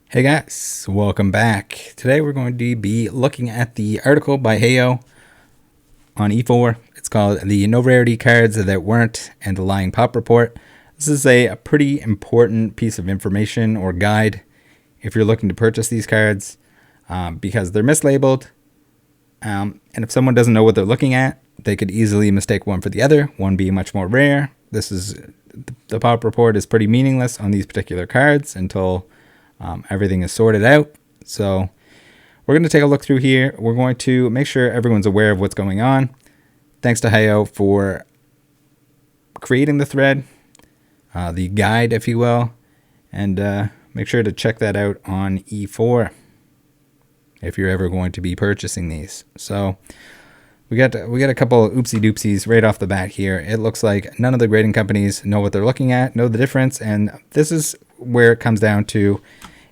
Hey guys, welcome back. Today we're going to be looking at the article by Hayo on efour. It's called The No Rarity Cards That Weren't and the Lying Pop Report. This is a pretty important piece of information or guide if you're looking to purchase these cards because they're mislabeled. And if someone doesn't know what they're looking at, they could easily mistake one for the other, one being much more rare. The pop report is pretty meaningless on these particular cards until everything is sorted out. So we're going to take a look through here. We're going to make sure everyone's aware of what's going on. Thanks to Hayo for creating the thread, the guide, if you will, and make sure to check that out on efour if you're ever going to be purchasing these. So we got a couple of oopsie doopsies right off the bat here. It looks like none of the grading companies know what they're looking at, know the difference, and this is where it comes down to: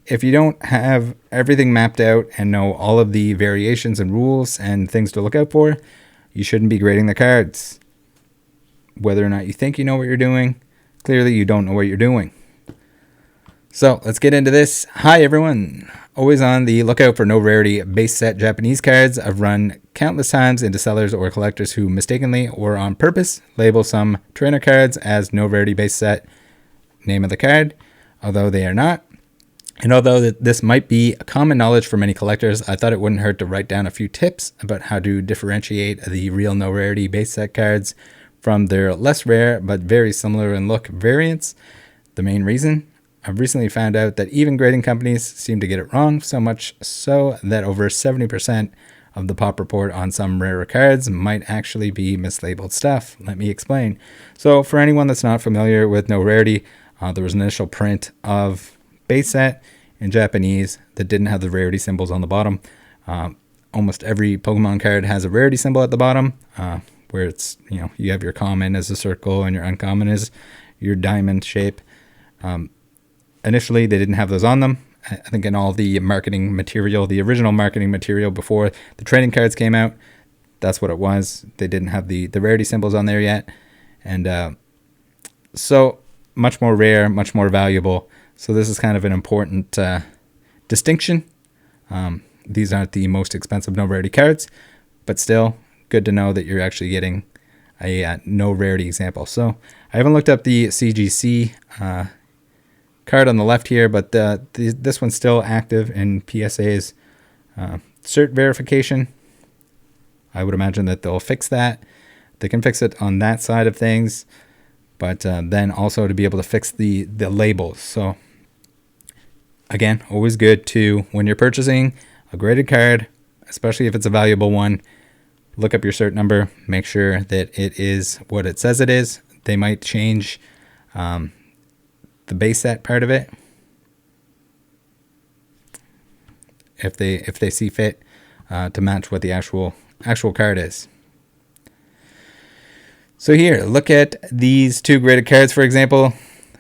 if you don't have everything mapped out and know all of the variations and rules and things to look out for, you shouldn't be grading the cards. Whether or not you think you know what you're doing, clearly you don't know what you're doing. So let's get into this. Hi everyone. Always on the lookout for no rarity base set Japanese cards. I've run countless times into sellers or collectors who mistakenly or on purpose label some trainer cards as no rarity base set name of the card, although they are not. And although this might be common knowledge for many collectors, I thought it wouldn't hurt to write down a few tips about how to differentiate the real no rarity base set cards from their less rare but very similar in look variants. The main reason: I've recently found out that even grading companies seem to get it wrong, so much so that over 70% of the pop report on some rarer cards might actually be mislabeled stuff. Let me explain. So for anyone that's not familiar with no rarity, there was an initial print of base set in Japanese that didn't have the rarity symbols on the bottom. Almost every Pokemon card has a rarity symbol at the bottom, where it's, you have your common as a circle and your uncommon as your diamond shape. Initially, they didn't have those on them. I think in all the marketing material, the original marketing material before the trading cards came out, that's what it was. They didn't have the rarity symbols on there yet. And so much more rare, much more valuable. So this is kind of an important distinction. These aren't the most expensive no rarity cards, but still good to know that you're actually getting a no rarity example. So I haven't looked up the CGC card on the left here, but this one's still active in PSA's cert verification. I would imagine that they'll fix that. They can fix it on that side of things, but then also to be able to fix the labels. So again, always good to, when you're purchasing a graded card, especially if it's a valuable one, look up your cert number, make sure that it is what it says it is. They might change the base set part of it if they see fit to match what the actual card is. So here, look at these two graded cards, for example.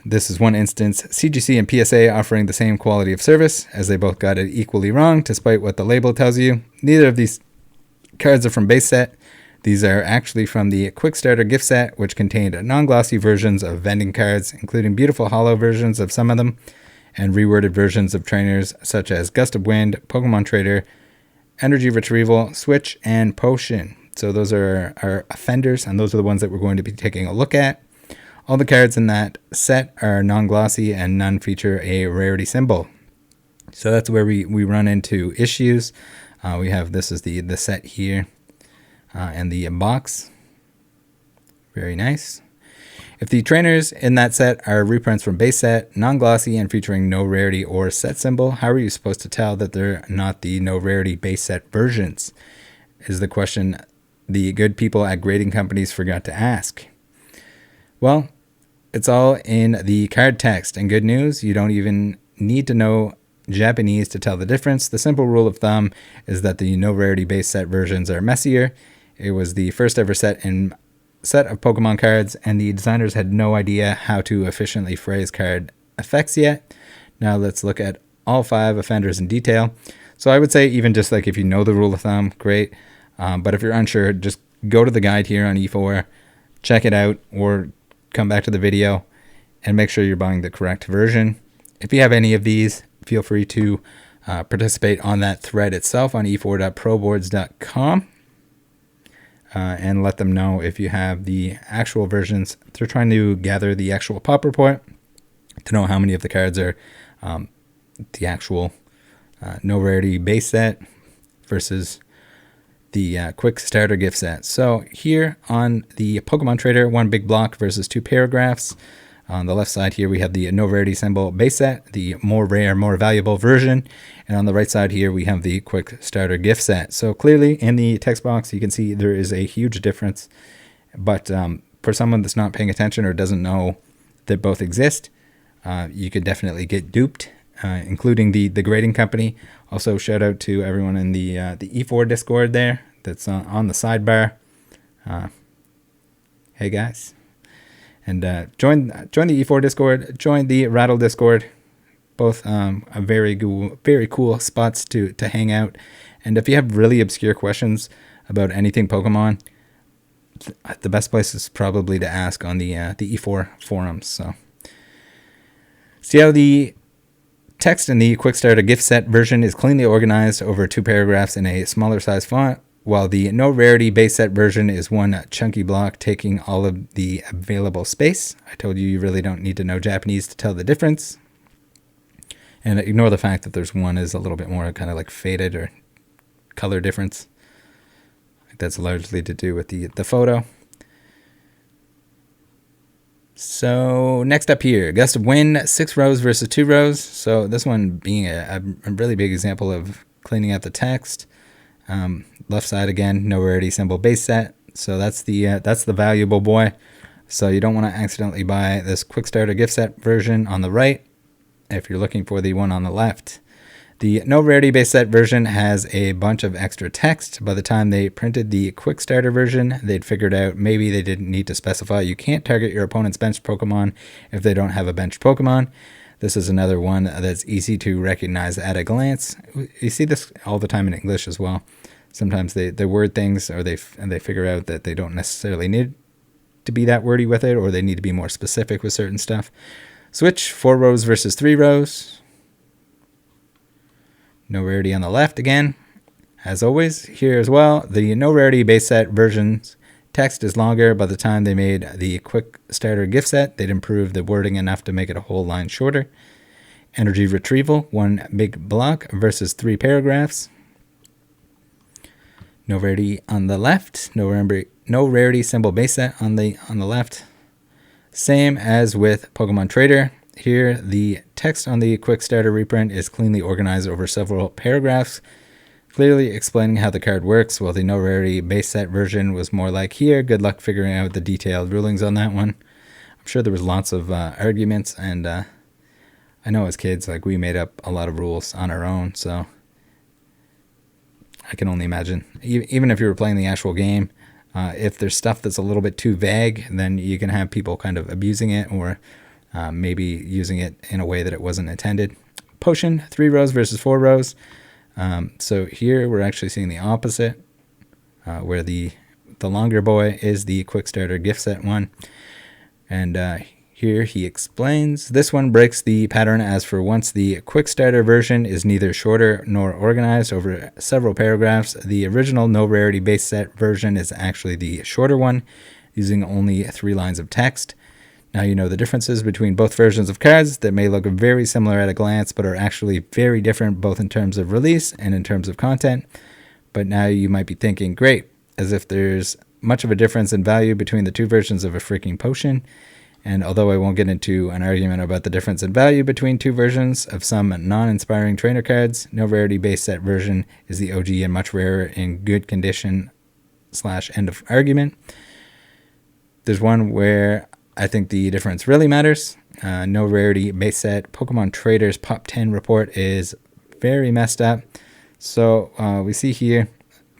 This is one instance: CGC and PSA offering the same quality of service, as they both got it equally wrong despite what the label tells you. Neither of these cards are from base set. These are actually from the Quick Starter gift set, which contained non-glossy versions of vending cards, including beautiful hollow versions of some of them, and reworded versions of trainers such as Gust of Wind, Pokemon Trader, Energy Retrieval, Switch, and Potion. So those are our offenders, and those are the ones that we're going to be taking a look at. All the cards in that set are non-glossy, and none feature a rarity symbol. So that's where we run into issues. We have, this is the set here. And the box. Very nice. If the trainers in that set are reprints from base set, non-glossy, and featuring no rarity or set symbol, how are you supposed to tell that they're not the no rarity base set versions? Is the question the good people at grading companies forgot to ask. Well, it's all in the card text, and good news, you don't even need to know Japanese to tell the difference. The simple rule of thumb is that the no rarity base set versions are messier. It was the first ever set of Pokemon cards, and the designers had no idea how to efficiently phrase card effects yet. Now let's look at all 5 offenders in detail. So I would say, even just like if you know the rule of thumb, great. But if you're unsure, just go to the guide here on efour, check it out, or come back to the video and make sure you're buying the correct version. If you have any of these, feel free to participate on that thread itself on efour.proboards.com. And let them know if you have the actual versions. They're trying to gather the actual pop report to know how many of the cards are the actual No Rarity base set versus the quick starter gift set. So here on the Pokemon Trader, one big block versus two paragraphs. On the left side here, we have the No Rarity symbol base set, the more rare, more valuable version. And on the right side here, we have the quick starter gift set. So clearly in the text box, you can see there is a huge difference. But for someone that's not paying attention or doesn't know that both exist, you could definitely get duped, including the grading company. Also, shout out to everyone in the efour Discord there that's on the sidebar. Hey guys. And join the efour Discord, join the Rattle Discord. Both are very cool spots to hang out. And if you have really obscure questions about anything Pokemon, the best place is probably to ask on the efour forums. So see how the text in the Quick Starter gift set version is cleanly organized over two paragraphs in a smaller size font, while the No Rarity base set version is one chunky block taking all of the available space. I told you really don't need to know Japanese to tell the difference. And ignore the fact that there's one is a little bit more kind of like faded or color difference. That's largely to do with the photo. So next up here, gust of wind, 6 rows versus 2 rows. So this one being a really big example of cleaning up the text. Left side again, No Rarity symbol base set. So that's the valuable boy. So you don't want to accidentally buy this quick starter gift set version on the right if you're looking for the one on the left. The No Rarity base set version has a bunch of extra text. By the time they printed the quick starter version, they'd figured out maybe they didn't need to specify you can't target your opponent's benched Pokemon if they don't have a benched Pokemon. This is another one that's easy to recognize at a glance. You see this all the time in English as well. Sometimes they word things or they figure out that they don't necessarily need to be that wordy with it, or they need to be more specific with certain stuff. Switch, 4 rows versus 3 rows. No Rarity on the left again. As always, here as well, the No Rarity base set version's text is longer. By the time they made the quick starter gift set, they'd improved the wording enough to make it a whole line shorter. Energy Retrieval, 1 big block versus 3 paragraphs. No Rarity on the left. No Rarity symbol base set on the left. Same as with Pokemon Trader. Here, the text on the quick starter reprint is cleanly organized over several paragraphs, clearly explaining how the card works, while the No Rarity base set version was more like, here, good luck figuring out the detailed rulings on that one. I'm sure there was lots of arguments, and I know as kids, like, we made up a lot of rules on our own, so I can only imagine. Even if you were playing the actual game, if there's stuff that's a little bit too vague, then you can have people kind of abusing it or maybe using it in a way that it wasn't intended. Potion, 3 rows versus 4 rows. So here we're actually seeing the opposite, where the longer boy is the quick starter gift set one. And here he explains, this one breaks the pattern as for once the quick starter version is neither shorter nor organized over several paragraphs. The original No Rarity base set version is actually the shorter one, using only 3 lines of text. Now you know the differences between both versions of cards that may look very similar at a glance, but are actually very different both in terms of release and in terms of content. But now you might be thinking, great, as if there's much of a difference in value between the 2 versions of a freaking potion. And although I won't get into an argument about the difference in value between 2 versions of some non-inspiring trainer cards, No Rarity base set version is the OG and much rarer in good condition / end of argument. There's one where I think the difference really matters. No Rarity base set Pokemon Trader's Pop 10 report is very messed up. So we see here,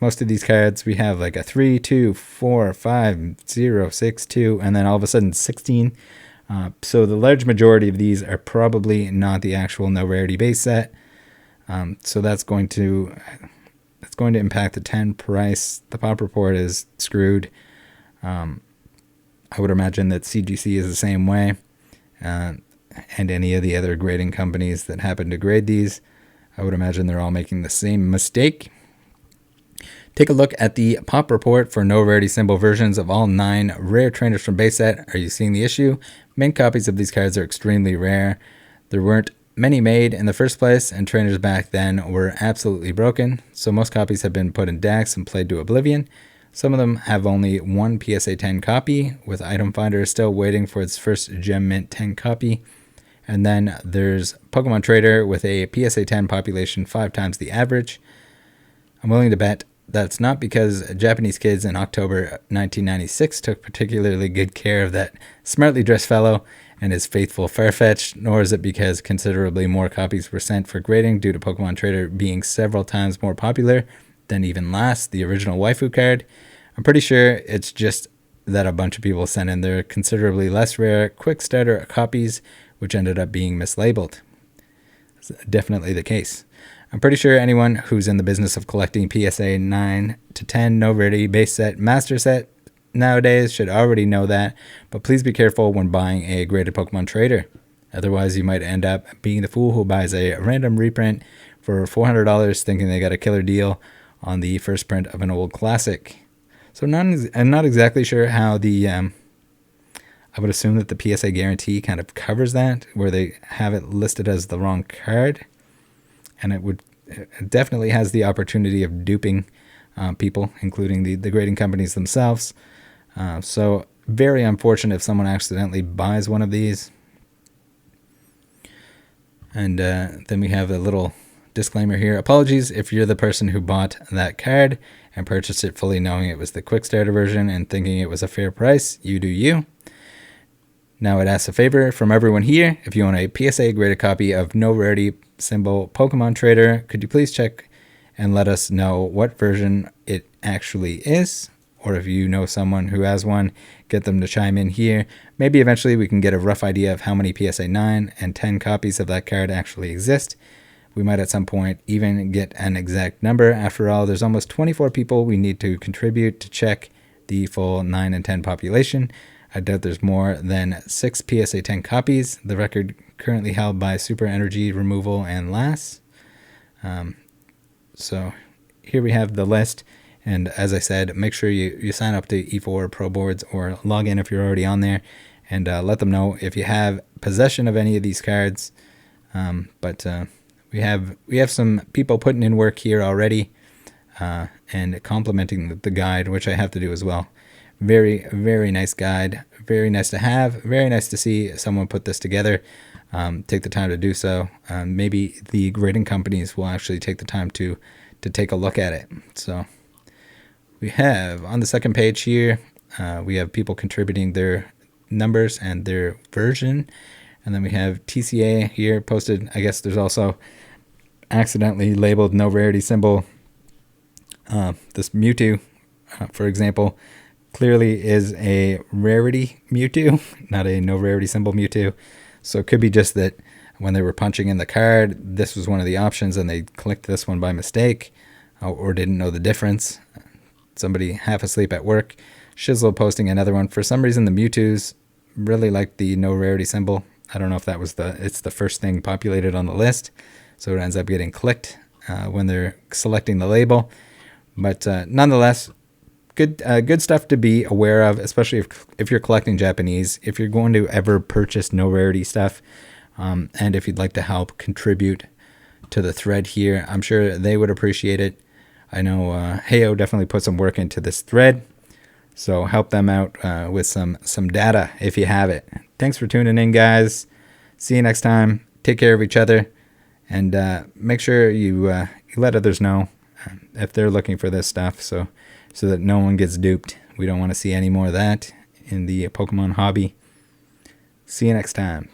most of these cards, we have like a 3, 2, 4, 5, 0, 6, 2, and then all of a sudden 16. So the large majority of these are probably not the actual No Rarity base set. So that's going to impact the 10 price. The pop report is screwed. I would imagine that CGC is the same way. and any of the other grading companies that happen to grade these. I would imagine they're all making the same mistake. Take a look at the pop report for no rarity symbol versions of all 9 rare trainers from base set. Are you seeing the issue? Mint copies of these cards are extremely rare. There weren't many made in the first place, and trainers back then were absolutely broken, so most copies have been put in decks and played to oblivion. Some of them have only one PSA 10 copy, with Item Finder still waiting for its first Gem Mint 10 copy. And then there's Pokemon Trader with a PSA 10 population 5 times the average. I'm willing to bet that's not because Japanese kids in October 1996 took particularly good care of that smartly dressed fellow and his faithful Farfetch, nor is it because considerably more copies were sent for grading due to Pokemon Trader being several times more popular than even last, the original waifu card. I'm pretty sure it's just that a bunch of people sent in their considerably less rare quick starter copies, which ended up being mislabeled. It's definitely the case. I'm pretty sure anyone who's in the business of collecting PSA 9 to 10 no rarity base set master set nowadays should already know that, but please be careful when buying a graded Pokemon Trader. Otherwise, you might end up being the fool who buys a random reprint for $400 thinking they got a killer deal on the first print of an old classic. So I'm not exactly sure how the I would assume that the PSA guarantee kind of covers that, where they have it listed as the wrong card. And it definitely has the opportunity of duping people, including the grading companies themselves. So very unfortunate if someone accidentally buys one of these. And then we have a little disclaimer here. Apologies if you're the person who bought that card and purchased it fully knowing it was the quick starter version and thinking it was a fair price. You do you. Now I'd ask a favor from everyone here. If you own a PSA graded copy of No Rarity symbol Pokemon Trader, could you please check and let us know what version it actually is? Or if you know someone who has one, get them to chime in here. Maybe eventually we can get a rough idea of how many PSA 9 and 10 copies of that card actually exist. We might at some point even get an exact number. After all, there's almost 24 people we need to contribute to check the full 9 and 10 population. I doubt there's more than 6 PSA 10 copies, the record currently held by Super Energy, Removal, and Lass. So here we have the list, and as I said, make sure you sign up to efour Pro Boards or log in if you're already on there, and let them know if you have possession of any of these cards. But we have some people putting in work here already, and complimenting the guide, which I have to do as well. Very, very nice guide. Very nice to have. Very nice to see someone put this together. Take the time to do so. Maybe the grading companies will actually take the time to take a look at it. So we have on the second page here, we have people contributing their numbers and their version. And then we have TCA here posted. I guess there's also accidentally labeled no rarity symbol. This Mewtwo, for example, clearly is a rarity Mewtwo, not a no rarity symbol Mewtwo. So it could be just that when they were punching in the card, this was one of the options and they clicked this one by mistake, or didn't know the difference. Somebody half asleep at work. Shizzle posting another one. For some reason, the Mewtwo's really like the no rarity symbol. I don't know if that was it's the first thing populated on the list, so it ends up getting clicked when they're selecting the label. But nonetheless, good stuff to be aware of, especially if you're collecting Japanese, if you're going to ever purchase no rarity stuff, and if you'd like to help contribute to the thread here, I'm sure they would appreciate it. I know Hayo definitely put some work into this thread, so help them out with some data if you have it. Thanks for tuning in, guys. See you next time. Take care of each other, and make sure you let others know if they're looking for this stuff, so that no one gets duped. We don't want to see any more of that in the Pokemon hobby. See you next time.